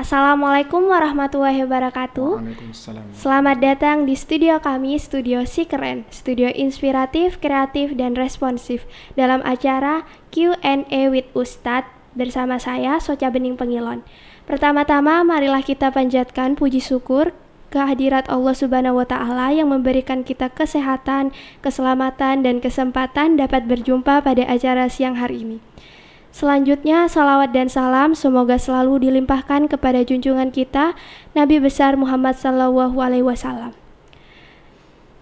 Assalamualaikum warahmatullahi wabarakatuh. Waalaikumsalam. Selamat datang di studio kami, Studio Si Keren, studio inspiratif, kreatif, dan responsif dalam acara Q&A with Ustadz bersama saya, Soca Bening Pengilon. Pertama-tama, marilah kita panjatkan puji syukur kehadirat Allah Subhanahu wa Ta'ala yang memberikan kita kesehatan, keselamatan, dan kesempatan dapat berjumpa pada acara siang hari ini. Selanjutnya, salawat dan salam semoga selalu dilimpahkan kepada junjungan kita, Nabi besar Muhammad SAW.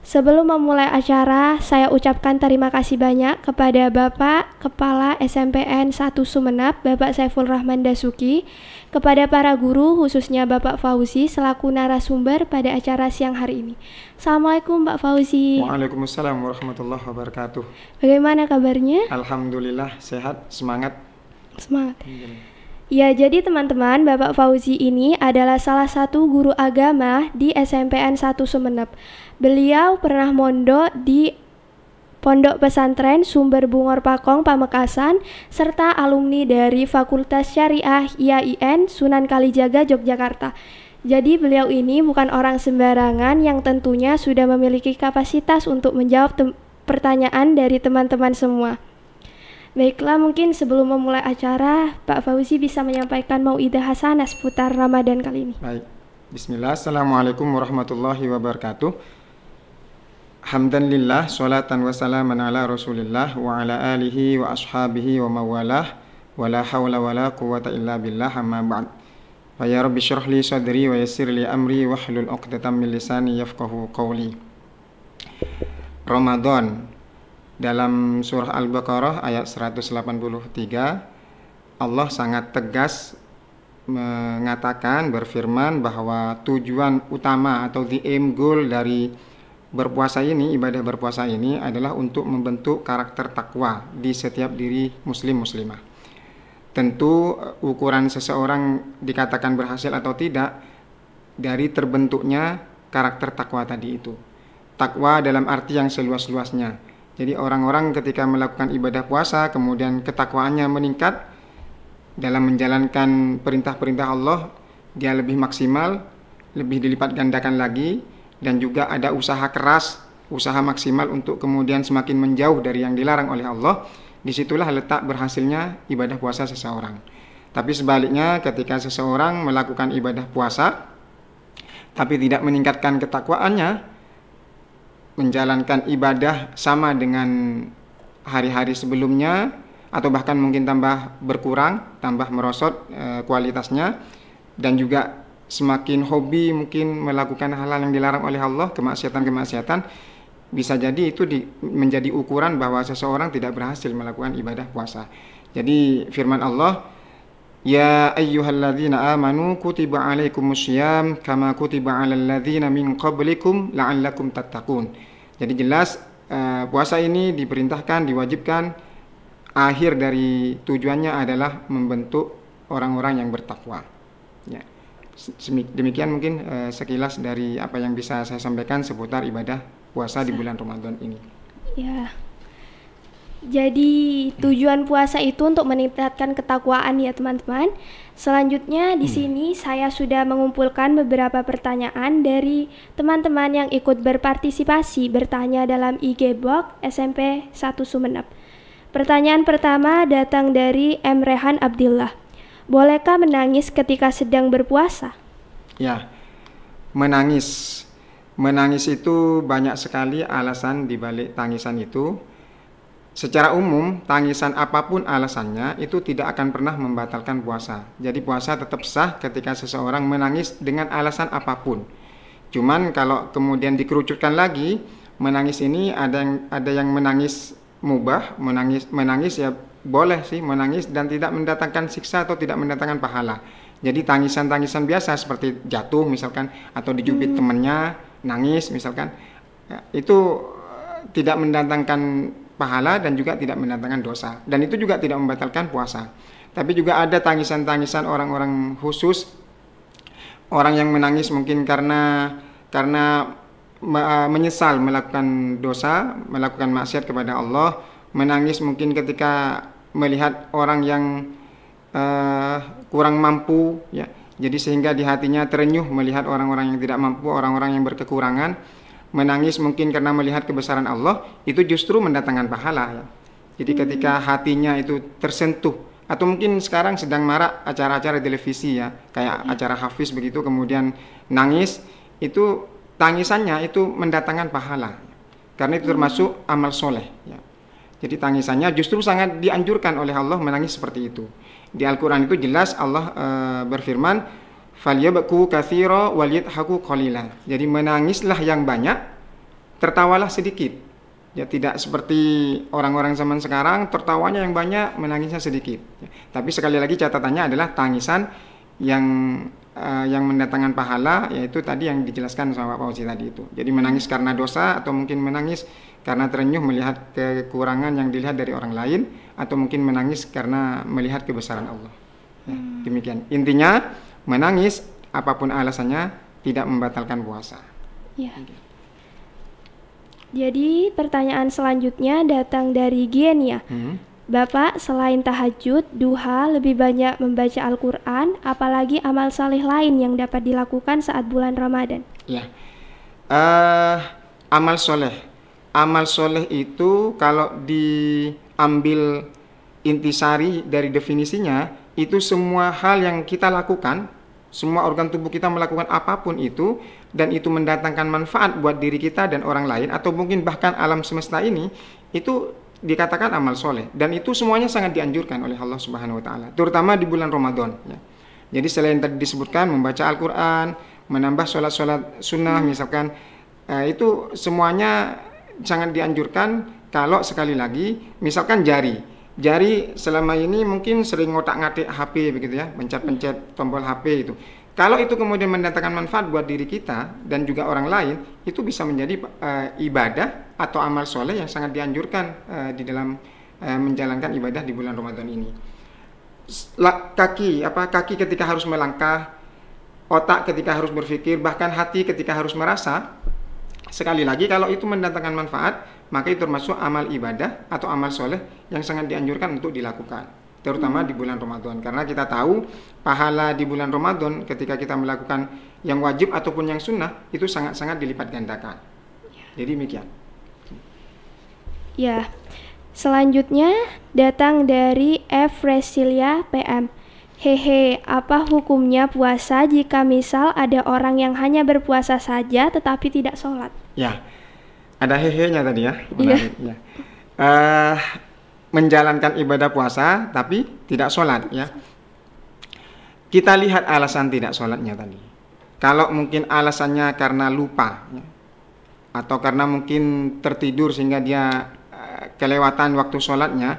Sebelum memulai acara, saya ucapkan terima kasih banyak kepada Bapak Kepala SMPN 1 Sumeneb, Bapak Saiful Rahman Dasuki, kepada para guru, khususnya Bapak Fauzi, selaku narasumber pada acara siang hari ini. Assalamualaikum Pak Fauzi. Waalaikumsalam warahmatullahi wabarakatuh. Bagaimana kabarnya? Alhamdulillah, sehat, semangat. Semangat. Ya, jadi teman-teman, Bapak Fauzi ini adalah salah satu guru agama di SMPN 1 Sumeneb. Beliau pernah mondok di Pondok Pesantren Sumber Bungor Pakong Pamekasan, serta alumni dari Fakultas Syariah IAIN Sunan Kalijaga Yogyakarta. Jadi beliau ini bukan orang sembarangan yang tentunya sudah memiliki kapasitas untuk menjawab pertanyaan dari teman-teman semua. Baiklah, mungkin sebelum memulai acara, Pak Fauzi bisa menyampaikan mau'idah hasanah seputar Ramadan kali ini. Baik, bismillah, assalamualaikum warahmatullahi wabarakatuh. Hamdan lillah, salatan wa salaman ala rasulillah wa ala alihi wa ashabihi wa mawalah wa la hawla wa la quwata illa billah, amma ba'd. Fa ya rabbi syrah li sadri wa yassir li amri wa hlul 'uqdatam min lisani yafqahu qawli. Ramadan. Dalam surah Al-Baqarah ayat 183, Allah sangat tegas mengatakan, berfirman bahwa tujuan utama atau the aim goal dari berpuasa ini, ibadah berpuasa ini adalah untuk membentuk karakter takwa di setiap diri muslim-muslimah. Tentu ukuran seseorang dikatakan berhasil atau tidak dari terbentuknya karakter takwa tadi itu. Takwa dalam arti yang seluas-luasnya. Jadi orang-orang ketika melakukan ibadah puasa kemudian ketakwaannya meningkat dalam menjalankan perintah-perintah Allah, dia lebih maksimal, lebih dilipat gandakan lagi, dan juga ada usaha keras, usaha maksimal untuk kemudian semakin menjauh dari yang dilarang oleh Allah. Disitulah letak berhasilnya ibadah puasa seseorang. Tapi sebaliknya, ketika seseorang melakukan ibadah puasa tapi tidak meningkatkan ketakwaannya, menjalankan ibadah sama dengan hari-hari sebelumnya, atau bahkan mungkin tambah berkurang, tambah merosot kualitasnya, dan juga semakin hobi mungkin melakukan hal-hal yang dilarang oleh Allah, kemaksiatan-kemaksiatan, bisa jadi itu menjadi ukuran bahwa seseorang tidak berhasil melakukan ibadah puasa. Jadi firman Allah, ya ayyuhalladzina amanu kutiba alaikumussyam kama kutiba alal ladzina min qablikum la'allakum tattaqun. Jadi jelas puasa ini diperintahkan, diwajibkan, akhir dari tujuannya adalah membentuk orang-orang yang bertakwa. Ya. Demikian mungkin sekilas dari apa yang bisa saya sampaikan seputar ibadah puasa di bulan Ramadan ini. Ya. Jadi tujuan puasa itu untuk meningkatkan ketakwaan ya teman-teman. Selanjutnya di sini saya sudah mengumpulkan beberapa pertanyaan dari teman-teman yang ikut berpartisipasi bertanya dalam IG Box SMP 1 Sumeneb. Pertanyaan pertama datang dari M. Rehan Abdillah. Bolehkah menangis ketika sedang berpuasa? Ya, menangis. Menangis itu banyak sekali alasan dibalik tangisan itu. Secara umum, tangisan apapun alasannya itu tidak akan pernah membatalkan puasa. Jadi puasa tetap sah ketika seseorang menangis dengan alasan apapun. Cuman kalau kemudian dikerucutkan lagi, menangis ini ada yang menangis mubah, menangis ya boleh sih menangis dan tidak mendatangkan siksa atau tidak mendatangkan pahala. Jadi tangisan-tangisan biasa seperti jatuh misalkan, atau dijubit temannya, nangis misalkan, ya, itu tidak mendatangkan pahala dan juga tidak mendatangkan dosa, dan itu juga tidak membatalkan puasa. Tapi juga ada tangisan-tangisan orang-orang khusus, orang yang menangis mungkin karena menyesal melakukan dosa, melakukan maksiat kepada Allah, menangis mungkin ketika melihat orang yang kurang mampu, ya. Jadi sehingga di hatinya terenyuh melihat orang-orang yang tidak mampu, orang-orang yang berkekurangan, menangis mungkin karena melihat kebesaran Allah, itu justru mendatangkan pahala ya. Jadi ketika hatinya itu tersentuh, atau mungkin sekarang sedang marak acara-acara televisi ya, kayak acara Hafiz begitu, kemudian nangis, itu tangisannya itu mendatangkan pahala, karena itu termasuk amal soleh ya. Jadi tangisannya justru sangat dianjurkan oleh Allah menangis seperti itu. Di Al-Quran itu jelas Allah berfirman, "Falyabku katsira walyadhaku qalila." Jadi menangislah yang banyak, tertawalah sedikit. Ya tidak seperti orang-orang zaman sekarang tertawanya yang banyak, menangisnya sedikit. Ya, tapi sekali lagi catatannya adalah tangisan yang mendatangkan pahala, yaitu tadi yang dijelaskan sama Pak Fauzi tadi itu. Jadi menangis karena dosa, atau mungkin menangis karena terenyuh melihat kekurangan yang dilihat dari orang lain, atau mungkin menangis karena melihat kebesaran Allah. Ya, demikian. Intinya menangis apapun alasannya tidak membatalkan puasa. Ya. Jadi pertanyaan selanjutnya datang dari Gienia. Bapak, selain tahajud, duha, lebih banyak membaca Al-Quran, apalagi amal saleh lain yang dapat dilakukan saat bulan Ramadan? Ya, amal soleh itu kalau diambil intisari dari definisinya, itu semua hal yang kita lakukan, semua organ tubuh kita melakukan apapun itu, dan itu mendatangkan manfaat buat diri kita dan orang lain, atau mungkin bahkan alam semesta ini, itu dikatakan amal soleh, dan itu semuanya sangat dianjurkan oleh Allah Subhanahu Wa Taala, terutama di bulan Ramadan. Ya. Jadi selain tadi disebutkan membaca Al-Quran, menambah sholat-sholat sunnah, misalkan itu semuanya sangat dianjurkan. Kalau sekali lagi, misalkan jari selama ini mungkin sering ngotak-ngatik HP begitu ya, pencet-pencet tombol HP itu. Kalau itu kemudian mendatangkan manfaat buat diri kita dan juga orang lain, itu bisa menjadi ibadah atau amal soleh yang sangat dianjurkan di dalam menjalankan ibadah di bulan Ramadan ini. Kaki ketika harus melangkah, otak ketika harus berpikir, bahkan hati ketika harus merasa. Sekali lagi, kalau itu mendatangkan manfaat, maka itu termasuk amal ibadah atau amal soleh yang sangat dianjurkan untuk dilakukan, terutama di bulan Ramadan, karena kita tahu pahala di bulan Ramadan ketika kita melakukan yang wajib ataupun yang sunnah itu sangat-sangat dilipat gandakan. Jadi demikian. Ya, selanjutnya datang dari F. Resilia PM. Hehe, apa hukumnya puasa jika misal ada orang yang hanya berpuasa saja tetapi tidak sholat? Ya, ada hehe-nya tadi ya. Iya. Ya. Menjalankan ibadah puasa tapi tidak sholat ya. Kita lihat alasan tidak sholatnya tadi. Kalau mungkin alasannya karena lupa ya, atau karena mungkin tertidur sehingga dia kelewatan waktu sholatnya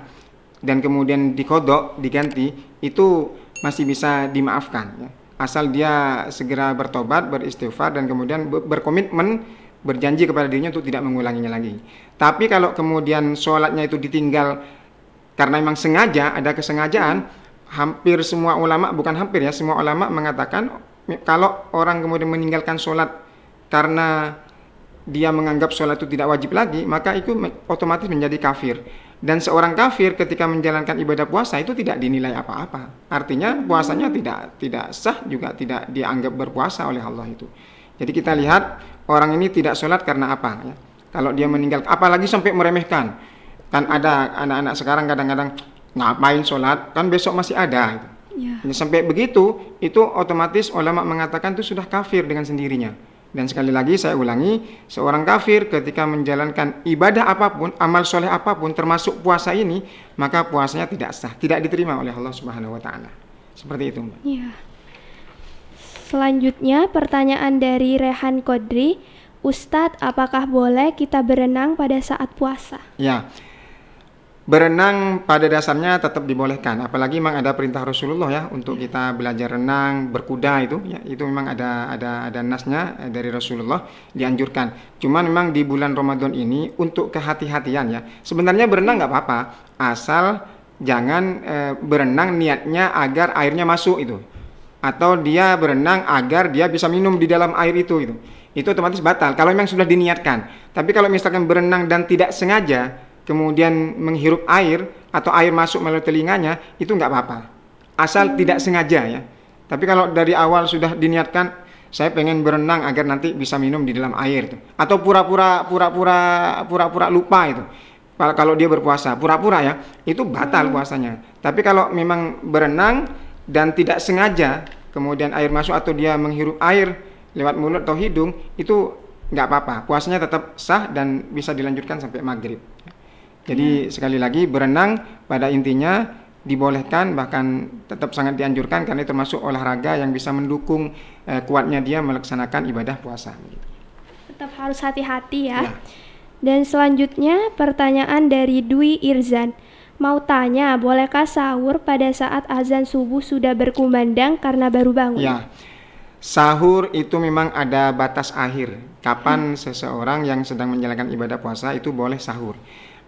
dan kemudian dikodok, diganti, itu masih bisa dimaafkan ya. Asal dia segera bertobat, beristighfar, dan kemudian berkomitmen, berjanji kepada dirinya untuk tidak mengulanginya lagi. Tapi kalau kemudian sholatnya itu ditinggal karena memang sengaja, ada kesengajaan, hampir semua ulama, bukan hampir ya, semua ulama mengatakan kalau orang kemudian meninggalkan sholat karena dia menganggap sholat itu tidak wajib lagi, maka itu otomatis menjadi kafir. Dan seorang kafir ketika menjalankan ibadah puasa itu tidak dinilai apa-apa. Artinya puasanya tidak sah, juga tidak dianggap berpuasa oleh Allah itu. Jadi kita lihat orang ini tidak sholat karena apa ya. Kalau dia meninggal, apalagi sampai meremehkan. Kan ada anak-anak sekarang kadang-kadang ngapain sholat, kan besok masih ada. Gitu. Sampai begitu, itu otomatis ulama mengatakan itu sudah kafir dengan sendirinya. Dan sekali lagi saya ulangi, seorang kafir ketika menjalankan ibadah apapun, amal soleh apapun, termasuk puasa ini, maka puasanya tidak sah, tidak diterima oleh Allah Subhanahu Wa Taala. Seperti itu, Mbak. Ya. Selanjutnya pertanyaan dari Rehan Kodri, Ustadz, apakah boleh kita berenang pada saat puasa? Ya. Berenang pada dasarnya tetap dibolehkan, apalagi memang ada perintah Rasulullah ya untuk kita belajar renang, berkuda itu ya, itu memang ada nasnya dari Rasulullah, dianjurkan. Cuman memang di bulan Ramadan ini untuk kehati-hatian ya. Sebenarnya berenang nggak apa-apa, asal jangan berenang niatnya agar airnya masuk itu, atau dia berenang agar dia bisa minum di dalam air itu otomatis batal kalau memang sudah diniatkan. Tapi kalau misalkan berenang dan tidak sengaja kemudian menghirup air atau air masuk melalui telinganya, itu nggak apa-apa, asal tidak sengaja ya. Tapi kalau dari awal sudah diniatkan, saya pengen berenang agar nanti bisa minum di dalam air itu, atau pura-pura lupa itu. Kalau dia berpuasa, pura-pura ya, itu batal puasanya. Tapi kalau memang berenang dan tidak sengaja, kemudian air masuk atau dia menghirup air lewat mulut atau hidung, itu nggak apa-apa. Puasanya tetap sah dan bisa dilanjutkan sampai maghrib. Jadi sekali lagi, berenang pada intinya dibolehkan, bahkan tetap sangat dianjurkan karena itu termasuk olahraga yang bisa mendukung kuatnya dia melaksanakan ibadah puasa. Tetap harus hati-hati ya. Dan selanjutnya pertanyaan dari Dwi Irzan. Mau tanya, bolehkah sahur pada saat azan subuh sudah berkumandang karena baru bangun? Ya, sahur itu memang ada batas akhir. Kapan seseorang yang sedang menjalankan ibadah puasa itu boleh sahur.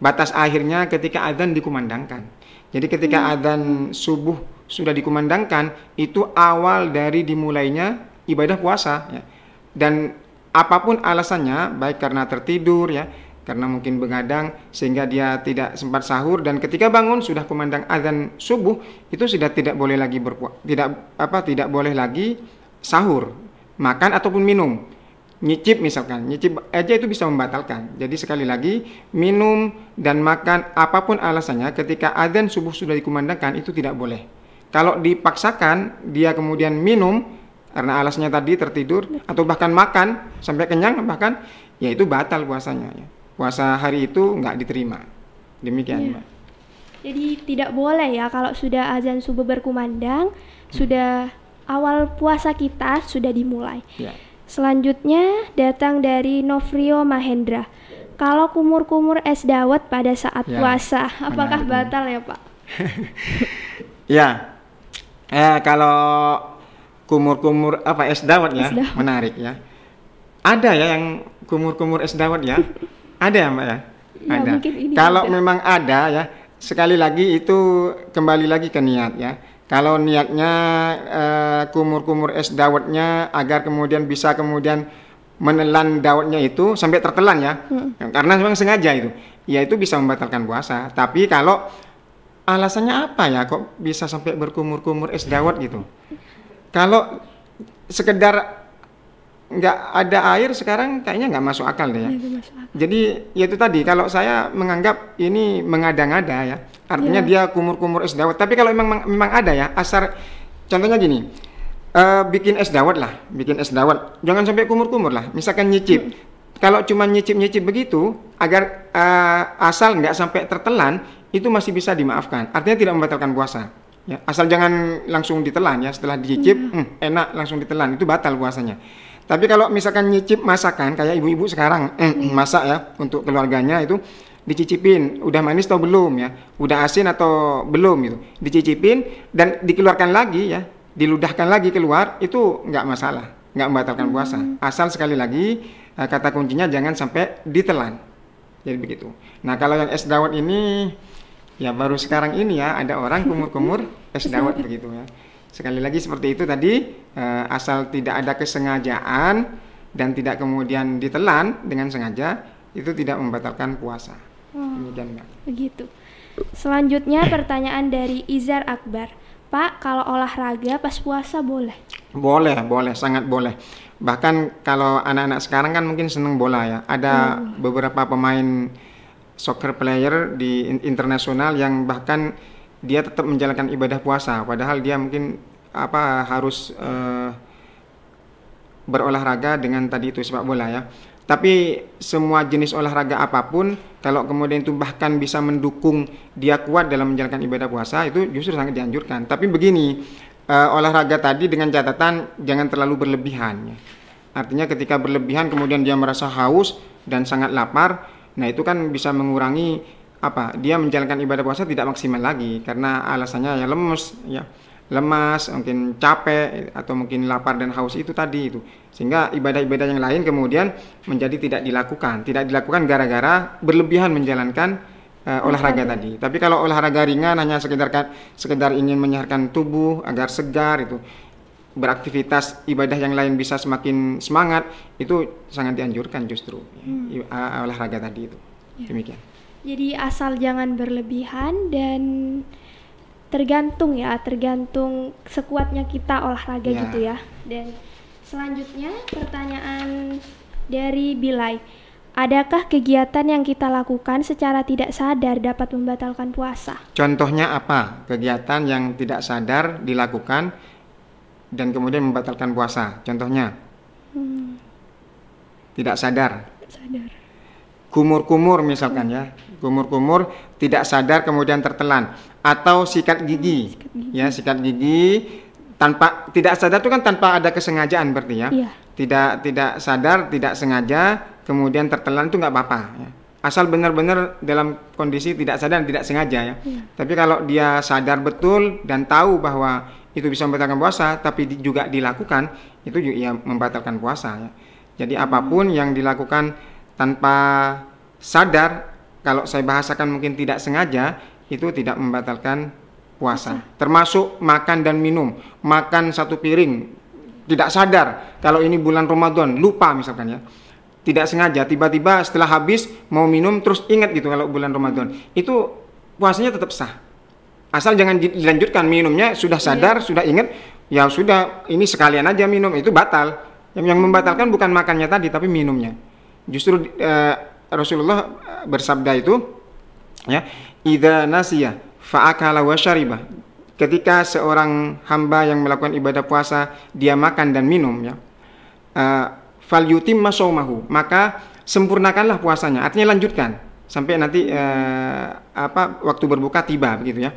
Batas akhirnya ketika azan dikumandangkan. Jadi ketika azan subuh sudah dikumandangkan, itu awal dari dimulainya ibadah puasa. Ya. Dan apapun alasannya, baik karena tertidur ya, karena mungkin begadang sehingga dia tidak sempat sahur, dan ketika bangun sudah kumandang azan subuh, itu sudah tidak boleh lagi tidak boleh lagi sahur, makan ataupun minum. Nyicip misalkan, nyicip aja itu bisa membatalkan. Jadi sekali lagi, minum dan makan apapun alasannya ketika azan subuh sudah dikumandangkan itu tidak boleh. Kalau dipaksakan dia kemudian minum karena alasannya tadi tertidur atau bahkan makan sampai kenyang bahkan, ya itu batal puasanya ya. Puasa hari itu nggak diterima. Demikian, Mbak. Jadi tidak boleh ya kalau sudah azan subuh berkumandang, sudah awal puasa kita sudah dimulai. Ya. Selanjutnya datang dari Novrio Mahendra. Kalau kumur-kumur es dawet pada saat puasa, apakah batal ya Pak? Ya, kalau kumur-kumur es dawet ya, menarik ya. Ada ya yang kumur-kumur es dawet ya? Ada ya Mbak ya? Ada. Kalau memang ada ya, sekali lagi itu kembali lagi ke niat ya. Kalau niatnya kumur-kumur es dawetnya agar kemudian bisa kemudian menelan dawetnya itu sampai tertelan ya, karena memang sengaja itu, ya itu bisa membatalkan puasa. Tapi kalau alasannya apa ya kok bisa sampai berkumur-kumur es dawet gitu? Kalau sekedar nggak ada air sekarang kayaknya nggak masuk akal deh ya. Jadi ya itu tadi, kalau saya menganggap ini mengada-ngada ya, artinya dia kumur-kumur es dawet. Tapi kalau memang ada ya, asal contohnya gini, bikin es dawet lah, bikin es dawet, jangan sampai kumur-kumur lah. Misalkan nyicip, kalau cuma nyicip-nyicip begitu, agar asal nggak sampai tertelan, itu masih bisa dimaafkan. Artinya tidak membatalkan puasa. Ya, asal jangan langsung ditelan ya, setelah dicicip enak langsung ditelan, itu batal puasanya. Tapi kalau misalkan nyicip masakan kayak ibu-ibu sekarang masak ya untuk keluarganya, itu dicicipin udah manis atau belum ya, udah asin atau belum gitu, dicicipin dan dikeluarkan lagi ya, diludahkan lagi keluar, itu nggak masalah, nggak membatalkan puasa. Asal sekali lagi kata kuncinya jangan sampai ditelan. Jadi begitu. Nah kalau yang es dawet ini ya baru sekarang ini ya ada orang kumur-kumur es dawet begitu ya. Sekali lagi seperti itu tadi, asal tidak ada kesengajaan dan tidak kemudian ditelan dengan sengaja, itu tidak membatalkan puasa. Demikian, Mbak. Begitu. Selanjutnya pertanyaan dari Izar Akbar. Pak, kalau olahraga pas puasa boleh? Boleh, sangat boleh. Bahkan kalau anak-anak sekarang kan mungkin seneng bola ya. Ada beberapa pemain soccer player di internasional yang bahkan dia tetap menjalankan ibadah puasa, padahal dia mungkin harus berolahraga dengan tadi itu sepak bola ya. Tapi semua jenis olahraga apapun, kalau kemudian itu bahkan bisa mendukung dia kuat dalam menjalankan ibadah puasa, itu justru sangat dianjurkan. Tapi begini, olahraga tadi dengan catatan jangan terlalu berlebihan ya. Artinya ketika berlebihan kemudian dia merasa haus dan sangat lapar, nah itu kan bisa mengurangi dia menjalankan ibadah puasa tidak maksimal lagi karena alasannya ya lemas, mungkin capek atau mungkin lapar dan haus itu tadi itu, sehingga ibadah-ibadah yang lain kemudian menjadi tidak dilakukan gara-gara berlebihan menjalankan olahraga tadi. Tapi kalau olahraga ringan hanya sekedar ingin menyehatkan tubuh agar segar, itu beraktivitas ibadah yang lain bisa semakin semangat, itu sangat dianjurkan justru olahraga tadi itu. Demikian. Jadi asal jangan berlebihan dan tergantung sekuatnya kita olahraga Ya. gitu ya. Dan selanjutnya pertanyaan dari Bilai. Adakah kegiatan yang kita lakukan secara tidak sadar dapat membatalkan puasa? Contohnya apa? Kegiatan yang tidak sadar dilakukan dan kemudian membatalkan puasa. Contohnya? Tidak sadar. Kumur-kumur misalkan ya. Kumur-kumur tidak sadar kemudian tertelan. Atau sikat gigi. Ya, sikat gigi tanpa tidak sadar itu kan tanpa ada kesengajaan berarti ya. Iya. Tidak sadar, tidak sengaja, kemudian tertelan itu nggak apa-apa ya. Asal benar-benar dalam kondisi tidak sadar, tidak sengaja ya. Tapi kalau dia sadar betul dan tahu bahwa itu bisa membatalkan puasa, tapi juga dilakukan, itu juga ya membatalkan puasa ya. Jadi apapun yang dilakukan tanpa sadar, kalau saya bahasakan mungkin tidak sengaja, itu tidak membatalkan puasa. Termasuk makan dan minum. Makan satu piring tidak sadar kalau ini bulan Ramadan, lupa misalkan ya, tidak sengaja, tiba-tiba setelah habis mau minum terus ingat gitu kalau bulan Ramadan, itu puasanya tetap sah, asal jangan dilanjutkan minumnya, sudah sadar, sudah ingat, ya sudah ini sekalian aja minum, itu batal. Yang membatalkan bukan makannya tadi tapi minumnya. Justru Rasulullah bersabda itu ya, idza nasiya fa'akala wa syaribah. Ketika seorang hamba yang melakukan ibadah puasa dia makan dan minum ya, falyutimma shaumahu, maka sempurnakanlah puasanya, artinya lanjutkan sampai nanti waktu berbuka tiba begitu ya.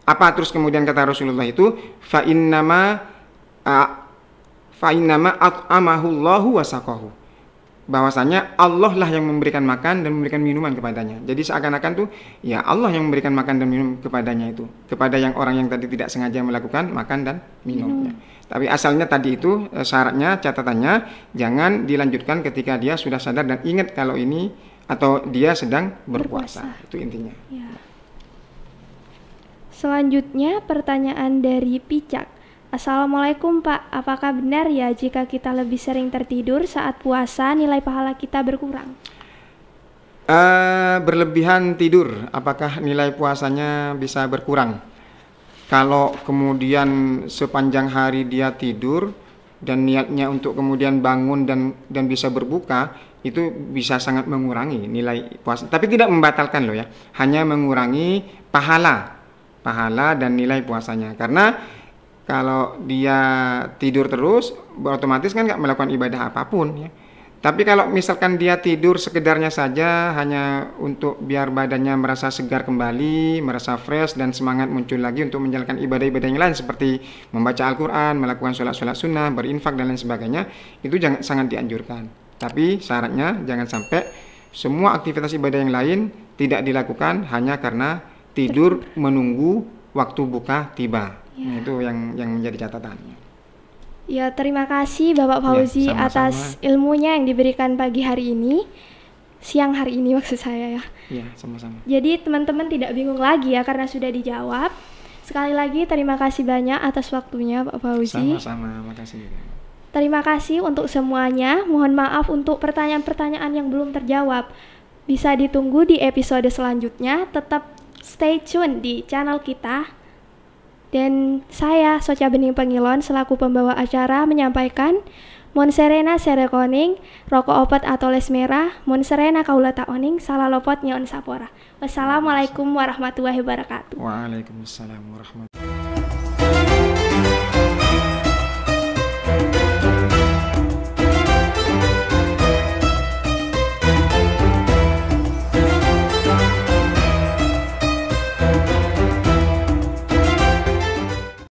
Apa terus kemudian kata Rasulullah itu fa innama at'amahu Allahu wa saqahu, bahwasanya Allah lah yang memberikan makan dan memberikan minuman kepadanya. Jadi seakan-akan tuh ya Allah yang memberikan makan dan minum kepadanya, itu kepada yang orang yang tadi tidak sengaja melakukan makan dan minum. Ya. Tapi asalnya tadi itu syaratnya, catatannya jangan dilanjutkan ketika dia sudah sadar dan ingat kalau ini atau dia sedang berpuasa. Itu intinya. Ya. Selanjutnya pertanyaan dari Picak. Assalamualaikum Pak, apakah benar ya jika kita lebih sering tertidur saat puasa nilai pahala kita berkurang? Berlebihan tidur, apakah nilai puasanya bisa berkurang? Kalau kemudian sepanjang hari dia tidur dan niatnya untuk kemudian bangun dan bisa berbuka, itu bisa sangat mengurangi nilai puasa. Tapi tidak membatalkan loh ya, hanya mengurangi pahala dan nilai puasanya. Karena kalau dia tidur terus, otomatis kan nggak melakukan ibadah apapun ya. Tapi kalau misalkan dia tidur sekedarnya saja, hanya untuk biar badannya merasa segar kembali, merasa fresh dan semangat muncul lagi untuk menjalankan ibadah-ibadah yang lain seperti membaca Al-Quran, melakukan sholat-sholat sunnah, berinfak dan lain sebagainya, itu sangat dianjurkan. Tapi syaratnya jangan sampai semua aktivitas ibadah yang lain tidak dilakukan hanya karena tidur menunggu waktu buka tiba. Ya. Nah, itu yang menjadi catatannya. Ya, terima kasih Bapak Fauzi atas ilmunya yang diberikan pagi hari ini, siang hari ini maksud saya ya. Iya, sama-sama. Jadi teman-teman tidak bingung lagi ya karena sudah dijawab. Sekali lagi terima kasih banyak atas waktunya Pak Fauzi. Sama-sama, makasih. Terima kasih untuk semuanya. Mohon maaf untuk pertanyaan-pertanyaan yang belum terjawab. Bisa ditunggu di episode selanjutnya. Tetap stay tune di channel kita. Dan saya, Socha Bening Pengilon, selaku pembawa acara menyampaikan Mon serena serekoning, rokok opat atau les merah, mon serena kaula taoning, salah lopot nyon sapora. Wassalamualaikum warahmatullahi wabarakatuh. Waalaikumsalam warahmatullahi wabarakatuh.